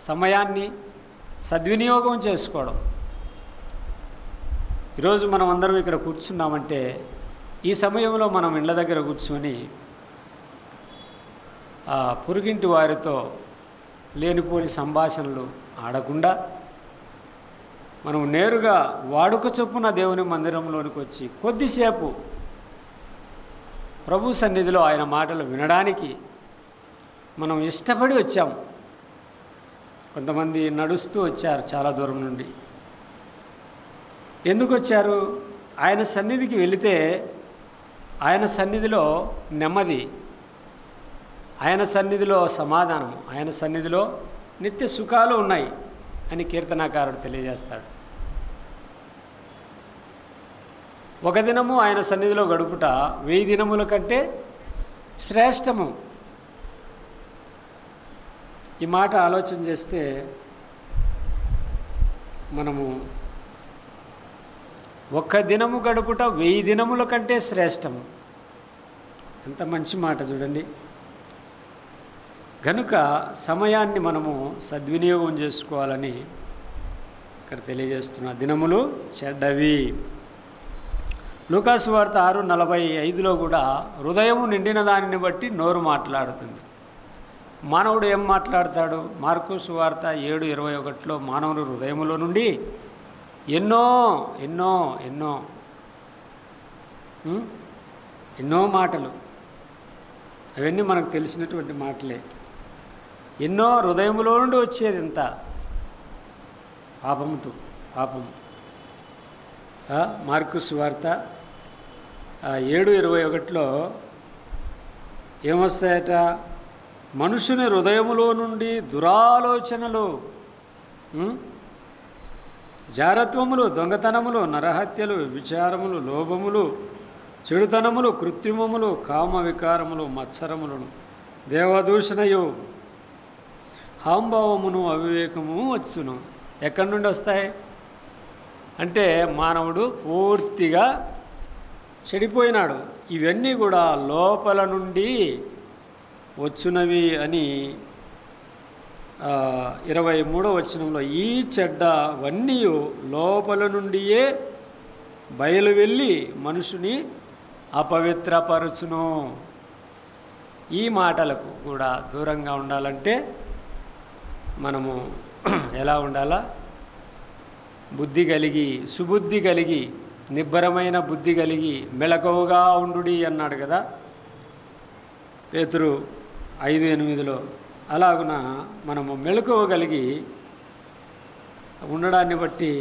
సమయాన్ని సద్వినియోగం చేసుకోవడం. ఈరోజు మనం అందరం ఇక్కడ కూర్చున్నామంటే ఈ సమయంలో మనం ఇళ్ళ దగ్గర కూర్చొని పొరుగింటి వారితో లేనిపోని సంభాషణలు ఆడకుండా మనం నేరుగా వాడుక చొప్పున దేవుని మందిరంలోనికి వచ్చి కొద్దిసేపు ప్రభు సన్నిధిలో ఆయన మాటలు వినడానికి మనం ఇష్టపడి వచ్చాం. కొంతమంది నడుస్తూ వచ్చారు చాలా దూరం నుండి. ఎందుకు వచ్చారు? ఆయన సన్నిధికి వెళితే ఆయన సన్నిధిలో నెమ్మది, ఆయన సన్నిధిలో సమాధానం, ఆయన సన్నిధిలో నిత్య సుఖాలు ఉన్నాయి అని కీర్తనాకారుడు తెలియజేస్తాడు. ఒక దినము ఆయన సన్నిధిలో గడుపుట 1000 దినముల కంటే శ్రేష్టము. ఈ మాట ఆలోచన చేస్తే మనము ఒక్క దినము గడుపుట 1000 దినముల కంటే శ్రేష్టము. ఎంత మంచి మాట చూడండి. కనుక సమయాన్ని మనము సద్వినియోగం చేసుకోవాలని ఇక్కడ తెలియజేస్తున్న దినములు చెడ్డవి. లూకాసు వార్త 6:45లో కూడా హృదయము నిండిన దానిని బట్టి నోరు మాట్లాడుతుంది. మానవుడు ఏం మాట్లాడతాడు? మార్కు సువార్త 7:21లో మానవుడు హృదయములో నుండి ఎన్నో ఎన్నో ఎన్నో ఎన్నో మాటలు, అవన్నీ మనకు తెలిసినటువంటి మాటలే. ఎన్నో హృదయములో నుండి వచ్చేది ఎంత పాపం. మార్కు సువార్త 7:21లో ఏమొస్తాయట? మనుషుని హృదయములో నుండి దురాలోచనలు, జారత్వములు, దొంగతనములు, నరహత్యలు, విచారములు, లోభములు, చెడుతనములు, కృత్రిమములు, కామ వికారములు, మత్సరములను, దేవదూషణయు, హాంభావమును, అవివేకము వచ్చును. ఎక్కడి నుండి వస్తాయి అంటే మానవుడు పూర్తిగా చెడిపోయినాడు. ఇవన్నీ కూడా లోపల నుండి వచ్చునవి అని 23వ వచనంలో, ఈ చెడ్డవన్నీ లోపల నుండియే బయలు వెళ్ళి మనుషుని అపవిత్రపరచును. ఈ మాటలకు కూడా దూరంగా ఉండాలంటే మనము ఎలా ఉండాలా? బుద్ధి కలిగి, సుబుద్ధి కలిగి, నిబ్బరమైన బుద్ధి కలిగి మెలకువగా ఉండుడి అన్నాడు కదా పేతురు 5:8లో. అలాగున మనము మెలకువగలిగి ఉండడాన్ని బట్టి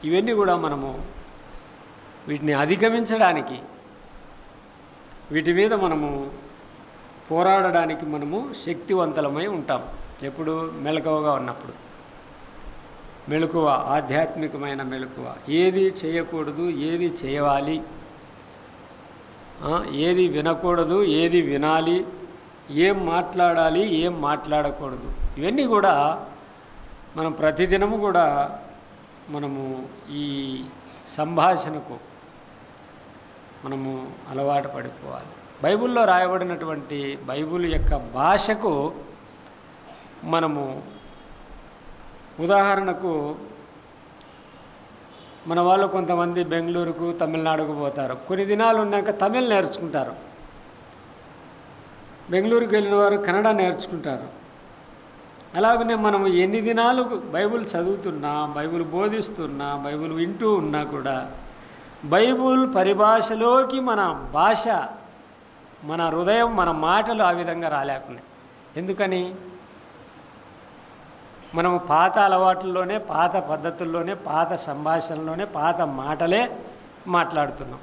ఇవన్నీ కూడా మనము వీటిని అధిగమించడానికి, వీటి మీద మనము పోరాడడానికి మనము శక్తివంతులమై ఉంటాం. ఎప్పుడు? మెలకువగా ఉన్నప్పుడు. మెలకువ, ఆధ్యాత్మికమైన మెలకువ. ఏది చేయకూడదు, ఏది చేయాలి, ఏది వినకూడదు, ఏది వినాలి, ఏం మాట్లాడాలి, ఏం మాట్లాడకూడదు, ఇవన్నీ కూడా మనం ప్రతిదినము కూడా మనము ఈ సంభాషణకు మనము అలవాటు పడిపోవాలి. బైబిల్లో రాయబడినటువంటి బైబిల్ యొక్క భాషకు మనము, ఉదాహరణకు మన వాళ్ళు కొంతమంది బెంగళూరుకు, తమిళనాడుకు పోతారు. కొన్ని దినాలు ఉన్నాక తమిళ్ నేర్చుకుంటారు. బెంగళూరుకి వెళ్ళిన వారు కన్నడ నేర్చుకుంటారు. అలాగనే మనం ఎన్ని దినాలు బైబిల్ చదువుతున్నా, బైబిల్ బోధిస్తున్నా, బైబిల్ వింటూ ఉన్నా కూడా బైబిల్ పరిభాషలోకి మన భాష, మన హృదయం, మన మాటలు ఆ విధంగా రాలేకున్నాయి. ఎందుకని? మనము పాత అలవాట్లలోనే, పాత పద్ధతుల్లోనే, పాత సంభాషణలోనే, పాత మాటలే మాట్లాడుతున్నాం.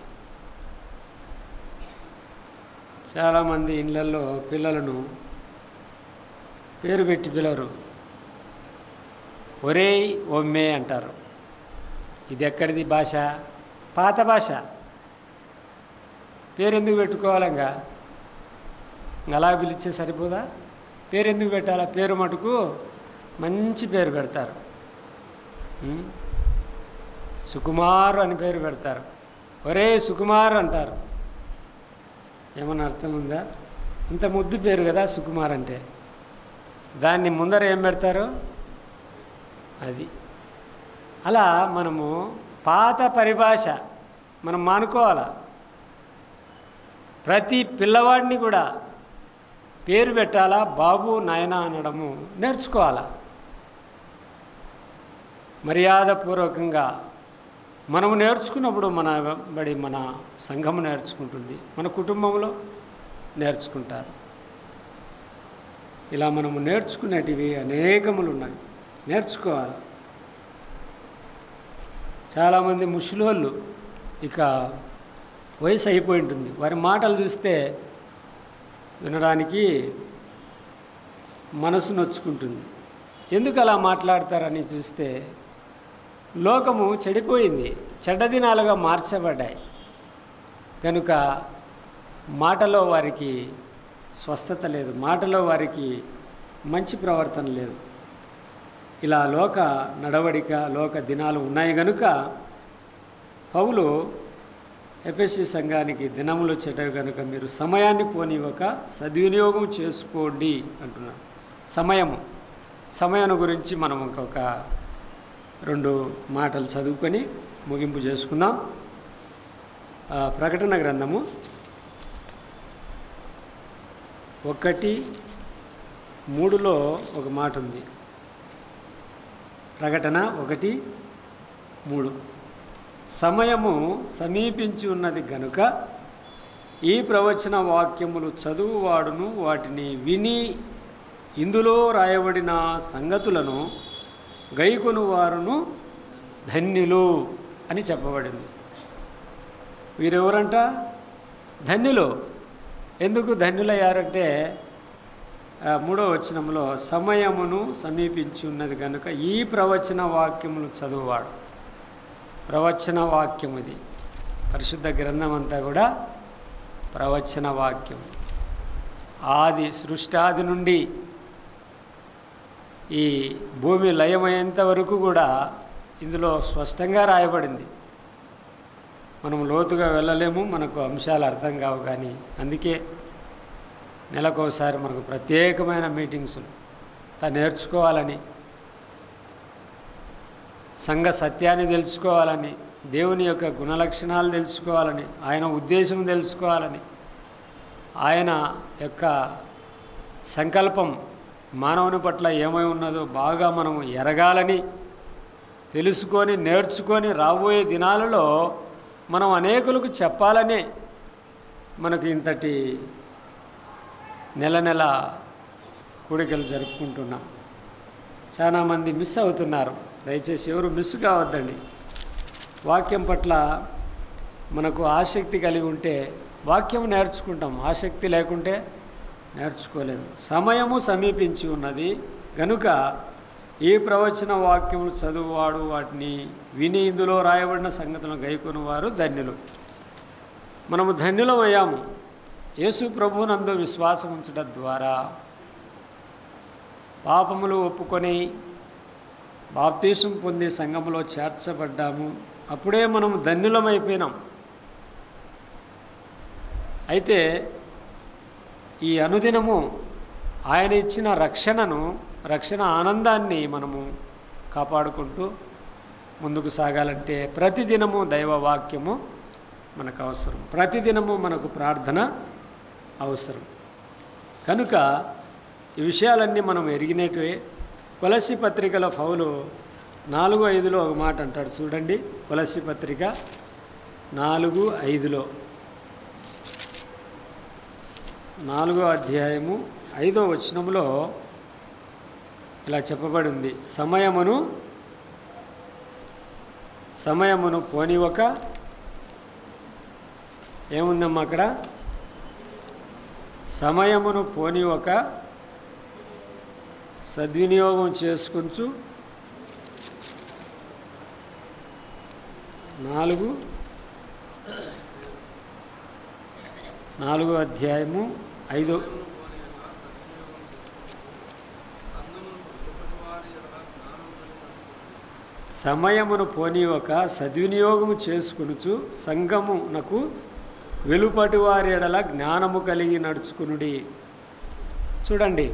చాలామంది ఇళ్ళల్లో పిల్లలను పేరు పెట్టి పిలవరు, ఒరేయ్ ఒమ్మే అంటారు. ఇది ఎక్కడిది భాష? పాత భాష. పేరు ఎందుకు పెట్టుకోవాలంగా? అలా పిలిచే సరిపోదా? పేరు ఎందుకు పెట్టాలా? పేరు మటుకు మంచి పేరు పెడతారు. సుకుమార్ అని పేరు పెడతారు. ఒరే సుకుమార్ అంటారు. ఏమన్నా అర్థం ఉందా? ఇంత ముద్దు పేరు కదా సుకుమార్ అంటే. దాన్ని ముందర ఏం పెడతారు? అది. అలా మనము పాత పరిభాష మనం మానుకోవాలా. ప్రతి పిల్లవాడిని కూడా పేరు పెట్టాలా, బాబు నాయన అనడము నేర్చుకోవాలా. మర్యాదపూర్వకంగా మనము నేర్చుకున్నప్పుడు మన సంఘం నేర్చుకుంటుంది, మన కుటుంబంలో నేర్చుకుంటారు. ఇలా మనము నేర్చుకునేటివి అనేకములు ఉన్నాయి, నేర్చుకోవాలి. చాలామంది ముసలోళ్ళు ఇక వయసు అయిపోయి ఉంటుంది, వారి మాటలు చూస్తే వినడానికి మనసు నొచ్చుకుంటుంది. ఎందుకు అలా మాట్లాడతారని చూస్తే లోకము చెడిపోయింది, చెడ్డ దినాలుగా మార్చబడ్డాయి కనుక మాటలో వారికి స్వస్థత లేదు, మాటలో వారికి మంచి ప్రవర్తన లేదు. ఇలా లోక నడవడిక, లోక దినాలు ఉన్నాయి కనుక పౌలు ఎఫెసీ సంఘానికి దినములు చెడ్డవి కనుక మీరు సమయాన్ని పోనివ్వక సద్వినియోగం చేసుకోండి అంటున్నాడు. సమయం గురించి మనం ఇంకొక 2 మాటలు చదువుకొని ముగింపు చేసుకుందాం. ప్రకటన గ్రంథము 1:3 ఒక మాట ఉంది. ప్రకటన 1:3 సమయము సమీపించి ఉన్నది గనుక ఈ ప్రవచన వాక్యములు చదువువాడును వాటిని విని ఇందులో రాయబడిన సంగతులను గైకొను వారును ధన్యులు అని చెప్పబడింది. వీరెవరంట? ధన్యులు. ఎందుకు ధన్యులయ్యారంటే 3వ వచనంలో సమయమును సమీపించి ఉన్నది కనుక ఈ ప్రవచన వాక్యములు చదువువాడు. ప్రవచన వాక్యం ఇది. పరిశుద్ధ గ్రంథం అంతా కూడా ప్రవచన వాక్యం. సృష్టాది నుండి ఈ భూమి లయమయ్యేంత వరకు కూడా ఇందులో స్పష్టంగా రాయబడింది. మనం లోతుగా వెళ్ళలేము, మనకు అంశాలు అర్థం కావు. కానీ అందుకే నెలకోసారి మనకు ప్రత్యేకమైన మీటింగ్స్ నేర్చుకోవాలని, సంఘ సత్యాన్ని తెలుసుకోవాలని, దేవుని యొక్క గుణలక్షణాలు తెలుసుకోవాలని, ఆయన ఉద్దేశం తెలుసుకోవాలని, ఆయన యొక్క సంకల్పం మానవుని పట్ల ఏమై ఉన్నదో బాగా మనము ఎరగాలని తెలుసుకొని నేర్చుకొని రాబోయే దినాలలో మనం అనేకులకు చెప్పాలనే మనకు ఇంతటి నెల కూడికలు జరుపుకుంటున్నాం. చాలామంది మిస్ అవుతున్నారు. దయచేసి ఎవరు మిస్ కావద్దండి. వాక్యం పట్ల మనకు ఆసక్తి కలిగి ఉంటే వాక్యం నేర్చుకుంటాం, ఆసక్తి లేకుంటే నేర్చుకోలేదు. సమయము సమీపించి ఉన్నది గనుక ఈ ప్రవచన వాక్యములు చదువువాడు వాటిని విని ఇందులో రాయబడిన సంగతులను గైకొని వారు ధన్యులు. మనము ధన్యులమయ్యాము. యేసు ప్రభువునందు విశ్వాసం ఉంచడం ద్వారా పాపములు ఒప్పుకొని బాప్తీసం పొంది సంఘములో చేర్చబడ్డాము. అప్పుడే మనము ధన్యులమైపోయినాం. అయితే ఈ అనుదినము ఆయన ఇచ్చిన రక్షణ ఆనందాన్ని మనము కాపాడుకుంటూ ముందుకు సాగాలంటే ప్రతిదినము దైవవాక్యము మనకు అవసరం, ప్రతిదినము మనకు ప్రార్థన అవసరం. కనుక ఈ విషయాలన్నీ మనం ఎరిగినట్వే. కొలస్సీ పత్రికలో పౌలు 4:5 ఒక మాట అంటాడు చూడండి. కొలస్సీ పత్రిక 4:5 4వ అధ్యాయము 5వ వచనంలో ఇలా చెప్పబడింది, సమయమును పోనివ్వక, ఏముందమ్మా అక్కడ, సమయమును పోనివ్వక సద్వినియోగం చేసుకుంటూ 4వ అధ్యాయము 5 సమయమును పోనివ్వక సద్వినియోగము చేసుకొనుచు సంఘమునకు వెలుపటి వారి ఎడల జ్ఞానము కలిగి నడుచుకునుడి. చూడండి,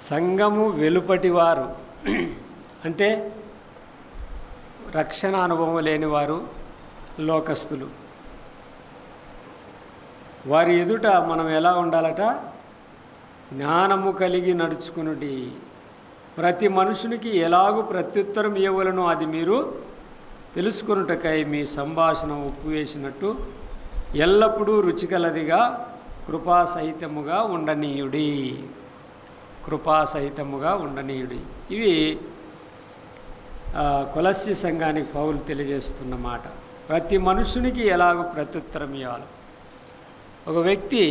సంఘము వెలుపటి వారు అంటే రక్షణ అనుభవం లేని వారు, లోకస్తులు. వారి ఎదుట మనం ఎలా ఉండాలట? జ్ఞానము కలిగి నడుచుకునుడి. ప్రతి మనుషునికి ఎలాగూ ప్రత్యుత్తరం ఇవ్వవలనో అది మీరు తెలుసుకొనుటకై మీ సంభాషణ ఉప్పు వేసినట్టు ఎల్లప్పుడూ రుచికలదిగా కృపాసహితముగా ఉండనీయుడి. ఇవి కొలస్సీ సంఘానికి పౌలు తెలియజేస్తున్న మాట. ప్రతి మనుషునికి ఎలాగో ప్రత్యుత్తరం ఇవ్వాలి. ఒక వ్యక్తి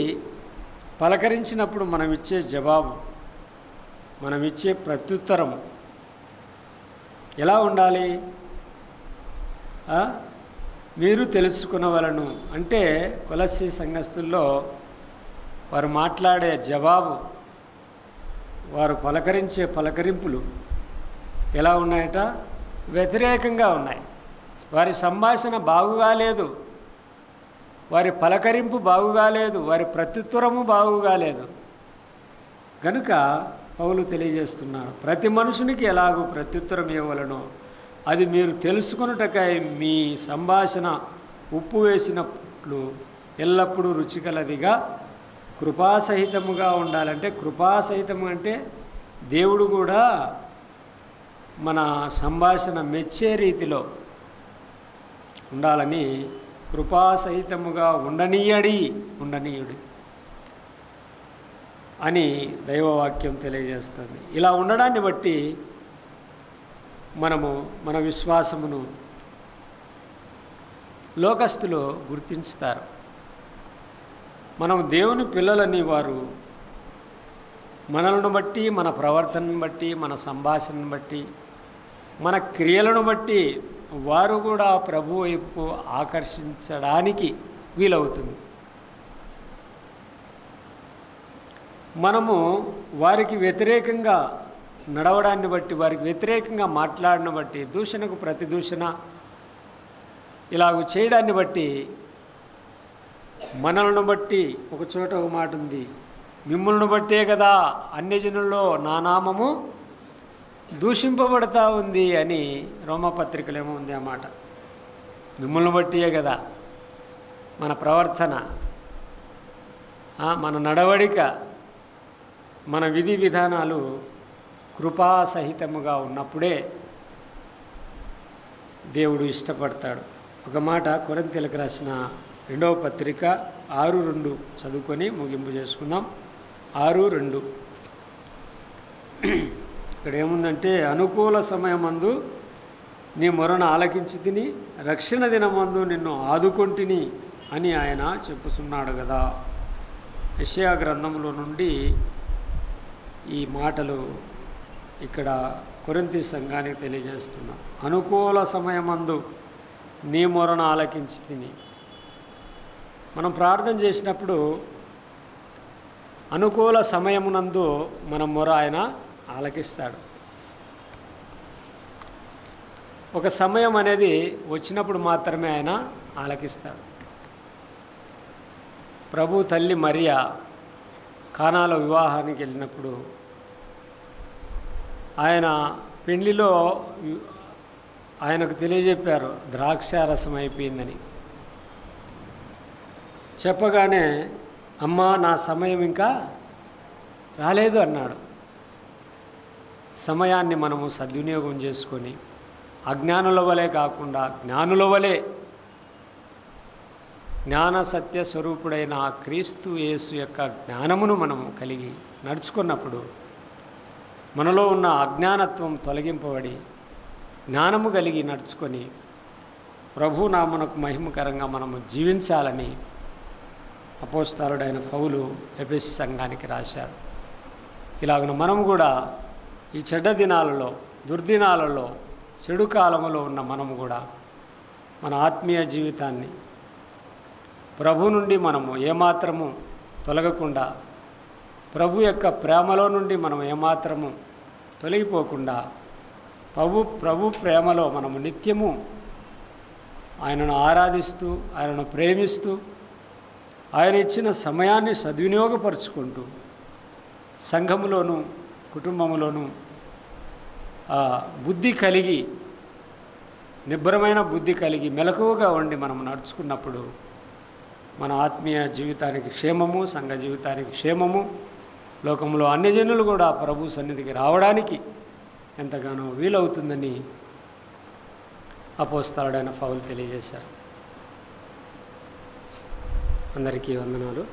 పలకరించినప్పుడు మనం ఇచ్చే జవాబు, మనం ఇచ్చే ప్రత్యుత్తరం ఎలా ఉండాలి? మీరు తెలుసుకునవలను అంటే కొలస్సీ సంఘస్థుల్లో వారు మాట్లాడే జవాబు, వారు పలకరించే పలకరింపులు ఎలా ఉన్నాయట? వ్యతిరేకంగా ఉన్నాయి. వారి సంభాషణ బాగుగా లేదు, వారి పలకరింపు బాగుగా లేదు, వారి ప్రత్యుత్తరము బాగుగా లేదు. కనుక పౌలు తెలియజేస్తున్నాడు, ప్రతి మనుషునికి ఎలాగూ ప్రత్యుత్తరం ఇవ్వవలనో అది మీరు తెలుసుకొనుటకై మీ సంభాషణ ఉప్పు వేసినట్లు ఎల్లప్పుడూ రుచికలదిగా కృపాసహితముగా ఉండాలంటే, కృపాసహితము అంటే దేవుడు కూడా మన సంభాషణ మెచ్చే రీతిలో ఉండాలని, కృపాసహితముగా ఉండనీయుడి అని దైవవాక్యం తెలియజేస్తుంది. ఇలా ఉండడాన్ని బట్టి మనము మన విశ్వాసమును లోకస్తులు గుర్తించుతారు. మనం దేవుని పిల్లలని వారు మనలను బట్టి, మన ప్రవర్తనను బట్టి, మన సంభాషణను బట్టి, మన క్రియలను బట్టి వారు కూడా ప్రభు వైపు ఆకర్షించడానికి వీలవుతుంది. మనము వారికి వ్యతిరేకంగా నడవడాన్ని బట్టి, వారికి వ్యతిరేకంగా మాట్లాడను బట్టి, దూషణకు ప్రతి దూషణ ఇలాగ చేయడాన్ని బట్టి, మనలను బట్టి ఒక చోట ఒక మాట ఉంది, మిమ్మల్ని బట్టే కదా అన్యజనుల్లో నా నామము దూషింపబడతా ఉంది అని రోమపత్రికలో ఏమో ఉంది ఆ మాట. మిమ్మల్ని బట్టియే కదా మన ప్రవర్తన, మన నడవడిక, మన విధి విధానాలు కృపాసహితముగా ఉన్నప్పుడే దేవుడు ఇష్టపడతాడు. ఒక మాట కొరింథీయులకు రాసిన 2వ పత్రిక 6:2 చదువుకొని ముగింపు చేసుకుందాం. 6:2 ఇక్కడ ఏముందంటే, అనుకూల సమయమందు నీ మొరను ఆలకించి తిని, రక్షణ దినమందు నిన్ను ఆదుకొంటిని అని ఆయన చెప్పుచున్నాడు కదా. యెషయా గ్రంథంలో నుండి ఈ మాటలు ఇక్కడ కొరింథీ సంఘానికి తెలియజేస్తున్నాం. అనుకూల సమయమందు నీ మొరను ఆలకించి తిని. మనం ప్రార్థన చేసినప్పుడు అనుకూల సమయమునందు మన మొర ఆయన ఆలకిస్తాడు. ఒక సమయం అనేది వచ్చినప్పుడు మాత్రమే ఆయన ఆలకిస్తాడు. ప్రభు తల్లి మరియా కానాలో వివాహానికి వెళ్ళినప్పుడు ఆయన పెళ్లిలో ఆయనకు తెలియజెప్పారు ద్రాక్షారసం అయిపోయిందని. చెప్పగానే అమ్మా నా సమయం ఇంకా రాలేదు అన్నాడు. సమయాన్ని మనము సద్వినియోగం చేసుకొని అజ్ఞానుల వలె కాకుండా జ్ఞానుల వలె జ్ఞాన సత్య స్వరూపుడైన ఆ క్రీస్తు యేసు యొక్క జ్ఞానమును మనము కలిగి నడుచుకున్నప్పుడు మనలో ఉన్న అజ్ఞానత్వం తొలగింపబడి జ్ఞానము కలిగి నడుచుకొని ప్రభునామమునకు మహిమకరంగా మనము జీవించాలని అపోస్తలుడైన పౌలు ఎఫెసు సంఘానికి రాశాడు. ఇలాగన మనము కూడా ఈ చెడ్డ దినాలలో, దుర్దినాలలో, చెడు కాలములో ఉన్న మనము కూడా మన ఆత్మీయ జీవితాన్ని ప్రభు నుండి మనము ఏమాత్రము తొలగకుండా, ప్రభు యొక్క ప్రేమలో నుండి మనం ఏమాత్రము తొలగిపోకుండా ప్రభు ప్రేమలో మనము నిత్యము ఆయనను ఆరాధిస్తూ, ఆయనను ప్రేమిస్తూ, ఆయన ఇచ్చిన సమయాన్ని సద్వినియోగపరుచుకుంటూ సంఘములోను కుటుంబములోను బుద్ధి కలిగి, నిబ్బరమైన బుద్ధి కలిగి మెలకువగా ఉండి మనం నడుచుకున్నప్పుడు మన ఆత్మీయ జీవితానికి క్షేమము, సంఘ జీవితానికి క్షేమము, లోకంలో అన్ని జనులు కూడా ప్రభు సన్నిధికి రావడానికి ఎంతగానో వీలవుతుందని అపోస్తలుడైన పౌలు తెలియజేశారు. అందరికీ వందనాలు.